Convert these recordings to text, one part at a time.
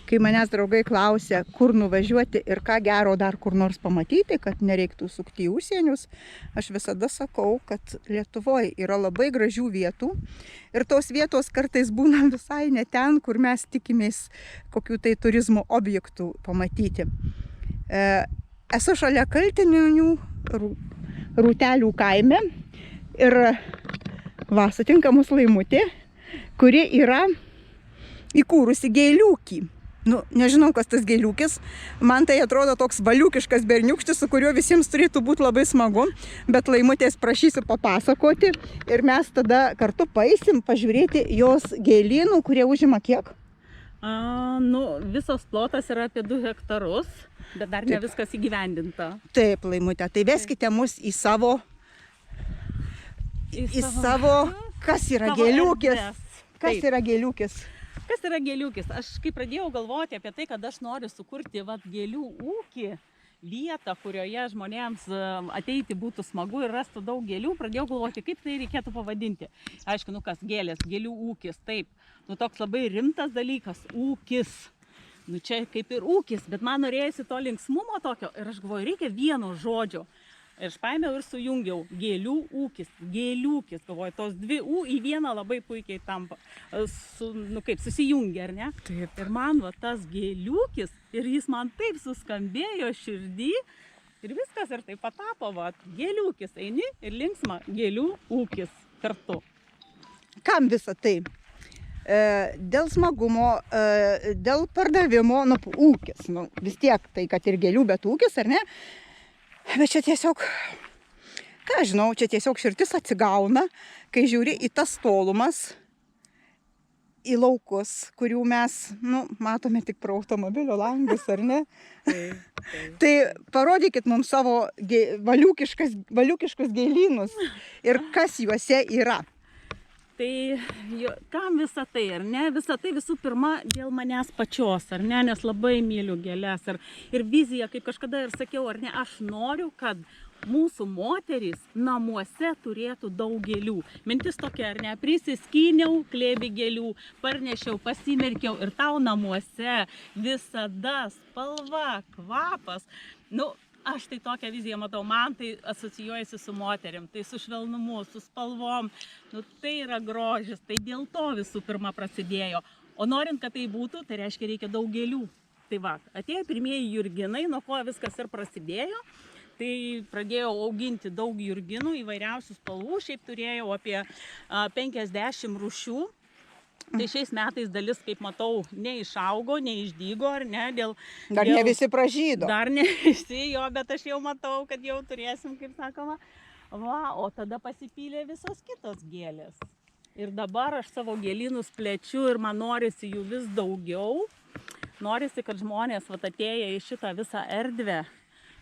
kai manęs draugai klausia, kur nuvažiuoti ir ką gero dar kur nors pamatyti, kad nereiktų sukti į užsienius, aš visada sakau, kad Lietuvoje yra labai gražių vietų ir tos vietos kartais būna visai ne ten, kur mes tikimės kokių tai turizmo objektų pamatyti. Esu šalia Kaltinių Rūtelių kaime ir sutinka mus Laimutė, kuri yra įkūrusi gėliūkį. Nežinau, kas tas gėliūkis. Man tai atrodo toks valiukiškas berniukštis, su kuriuo visiems turėtų būti labai smagu. Bet Laimutės prašysiu papasakoti ir mes tada kartu paeisim pažiūrėti jos gėlynų, kurie užima kiek? Visas plotas yra apie 2 hektarus, bet dar ne viskas įgyvendinta. Taip, Laimutė, tai veskite mus į savo... Kas yra gėliūkis? Kas yra gėliūkis? Kas yra gėliūkis? Aš kai pradėjau galvoti apie tai, kad aš noriu sukurti gėlių ūkį, vietą, kurioje žmonėms ateiti būtų smagu ir rastų daug gėlių, pradėjau galvoti, kaip tai reikėtų pavadinti. Aišku, kas gėlės, gėlių ūkis, taip. Toks labai rimtas dalykas, ūkis. Čia kaip ir ūkis, bet man norėjusi to linksmumo tokio ir aš galvoju, reikia vieno žodžio. Ir aš paėmiau ir sujungiau gėlių ūkis, gėliūkis, galvoju, tos 2 ū į vieną labai puikiai tampa, susijungia, ar ne? Taip. Ir man tas gėliūkis, ir jis man taip suskambėjo širdį, ir viskas, ir taip patapo, gėliūkis, eini ir linksma gėlių ūkis kartu. Kam visą tai? Dėl smagumo, dėl pardavimo, ūkis, vis tiek tai, kad ir gėlių, bet ūkis, ar ne? Bet čia tiesiog, čia tiesiog širdis atsigauna, kai žiūri į tas tolumas, į laukus, kurių mes, matome tik pro automobilio langus, ar ne? Taip. Tai parodykit mums savo valiukiškus gėlynus ir kas juose yra. Tai kam visą tai, ar ne? Visą tai visų pirma dėl manęs pačios, ar ne? Nes labai myliu gėles. Ir vizija, kaip kažkada ir sakiau, ar ne? Aš noriu, kad mūsų moterys namuose turėtų daug gėlių. Mintis tokia, ar ne? Prisiskyniau klėbį gėlių, parnešiau, pasimerkiau ir tau namuose visada spalva, kvapas. Aš tai tokią viziją matau, man tai asocijuojasi su moterim, tai su švelnumu, su spalvom, tai yra grožis, tai dėl to visų pirma prasidėjo. O norint, kad tai būtų, tai reiškia reikia daug gėlių. Tai atėjo pirmieji jurginai, nuo ko viskas ir prasidėjo, tai pradėjau auginti daug jurginų, įvairiausių spalvų, šiaip turėjau apie 50 rūšių. Tai šiais metais dalis, kaip matau, neišaugo, neišdygo, ar ne? Dar ne visi pražydo. Dar ne visi, bet aš jau matau, kad jau turėsim, kaip sakoma. O tada pasipylė visos kitos gėlės. Ir dabar aš savo gėlynus plečiu ir man norisi jų vis daugiau. Norisi, kad žmonės atėję į šitą visą erdvę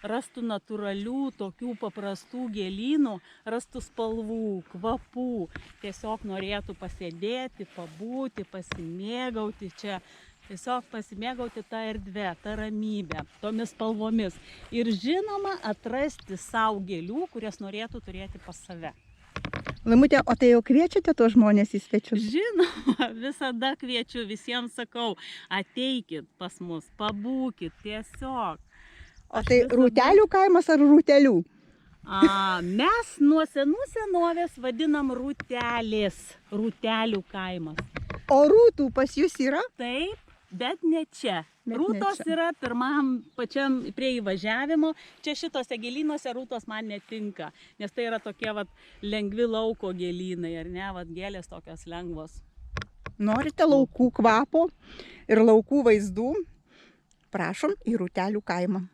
rastų natūralių, tokių paprastų gėlynų, rastų spalvų, kvapų, tiesiog norėtų pasėdėti, pabūti, pasimėgauti čia, tiesiog pasimėgauti tą erdvę, tą ramybę, tomis spalvomis ir žinoma atrasti savo gėlių, kurias norėtų turėti pas save. Laimutė, o tai jau kviečiate tuos žmonės į svečius? Žinoma, visada kviečiu, visiems sakau, ateikit pas mus, pabūkit tiesiog. O tai Rūtelių kaimas ar Rūtelių? Mes nuo senų senovės vadinam Rūtelės, Rūtelių kaimas. O rūtų pas jūs yra? Taip, bet ne čia. Rūtos yra pačiam prie įvažiavimo. Čia šitose gėlynuose rūtos man netinka, nes tai yra tokie lengvi lauko gėlynai, ar ne, gėlės tokios lengvos. Norite laukų kvapo ir laukų vaizdų? Prašom į Rūtelių kaimą.